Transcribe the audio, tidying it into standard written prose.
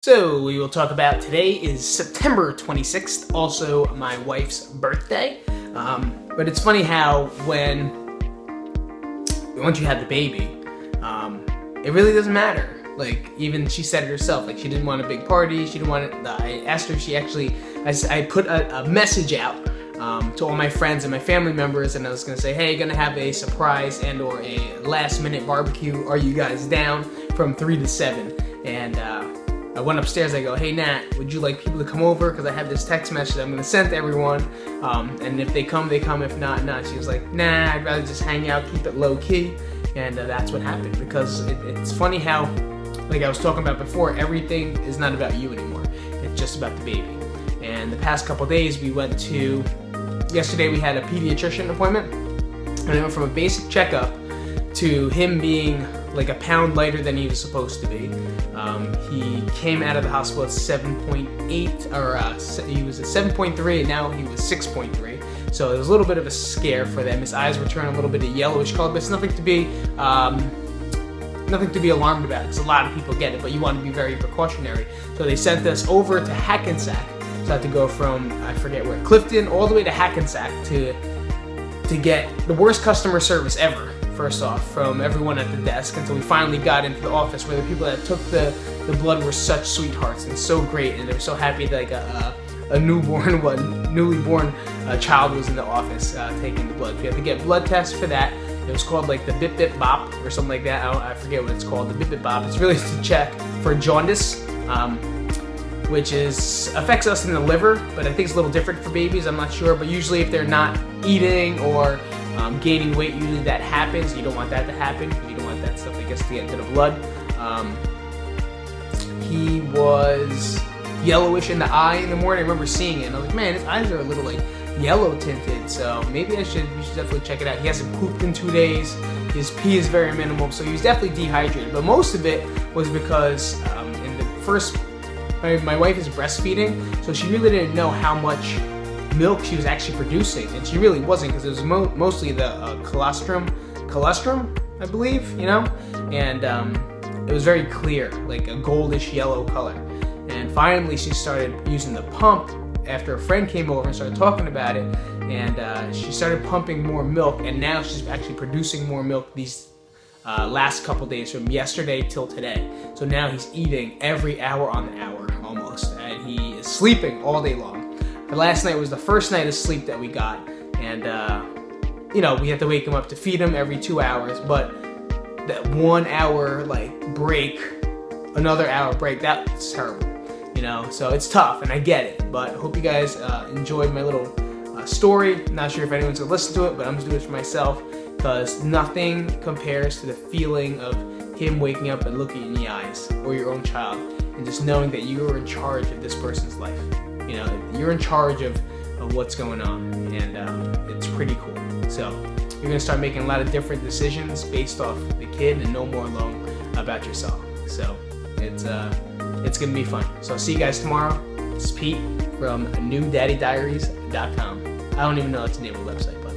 So we will talk about today is September 26th, also my wife's birthday. But it's funny how once you have the baby, it really doesn't matter. Like, even she said it herself, like, she didn't want a big party, she didn't want it. I asked her, I put a message out to all my friends and my family members, and I was gonna say, hey, gonna have a surprise and or a last minute barbecue, are you guys down, from 3 to 7? And I went upstairs, I go, hey Nat, would you like people to come over? Because I have this text message I'm gonna send to everyone, and if they come, they come, if not, not. She was like, nah, I'd rather just hang out, keep it low key. And that's what happened, because it's funny how, like I was talking about before, everything is not about you anymore. It's just about the baby. And the past couple days yesterday we had a pediatrician appointment, and it went from a basic checkup to him being like a pound lighter than he was supposed to be. He came out of the hospital at 7.8, or he was at 7.3, and now he was 6.3. So it was a little bit of a scare for them. His eyes were turning a little bit of yellowish color, but it's nothing to be alarmed about, because a lot of people get it, but you want to be very precautionary. So they sent us over to Hackensack. So I had to go from, I forget where, Clifton, all the way to Hackensack to get the worst customer service ever, first off, from everyone at the desk, until we finally got into the office, where the people that took the blood were such sweethearts and so great, and they were so happy that a newly born child was in the office taking the blood. We had to get blood tests for that. It was called like the Bip Bip Bop or something like that. I forget what it's called. The Bip Bip Bop. It's really to check for jaundice, which affects us in the liver, but I think it's a little different for babies. I'm not sure, but usually if they're not eating or gaining weight, usually that happens. You don't want that to happen. You don't want that stuff, I guess, to get into the blood. He was yellowish in the eye in the morning. I remember seeing it, and I was like, man, his eyes are a little like yellow tinted, so maybe we should definitely check it out. He hasn't pooped in 2 days. His pee is very minimal, so he was definitely dehydrated, but most of it was because in the first, my wife is breastfeeding, so she really didn't know how much milk she was actually producing, and she really wasn't, because it was mostly the colostrum, I believe, and it was very clear, like a goldish yellow color. And finally she started using the pump after a friend came over and started talking about it, and she started pumping more milk, and now she's actually producing more milk these last couple days, from yesterday till today. So now he's eating every hour on the hour almost, and he is sleeping all day long. But last night was the first night of sleep that we got, and we had to wake him up to feed him every 2 hours, but that 1 hour break, another hour break, that's terrible. So it's tough, and I get it, but I hope you guys enjoyed my little story. I'm not sure if anyone's gonna listen to it, but I'm just doing it for myself, because nothing compares to the feeling of him waking up and looking in the eyes, or your own child, and just knowing that you are in charge of this person's life. You're in charge of what's going on, and it's pretty cool. So you're gonna start making a lot of different decisions based off the kid, and no more alone about yourself. So it's gonna be fun. So I'll see you guys tomorrow. This is Pete from newdaddydiaries.com. I don't even know that's the name of the website, but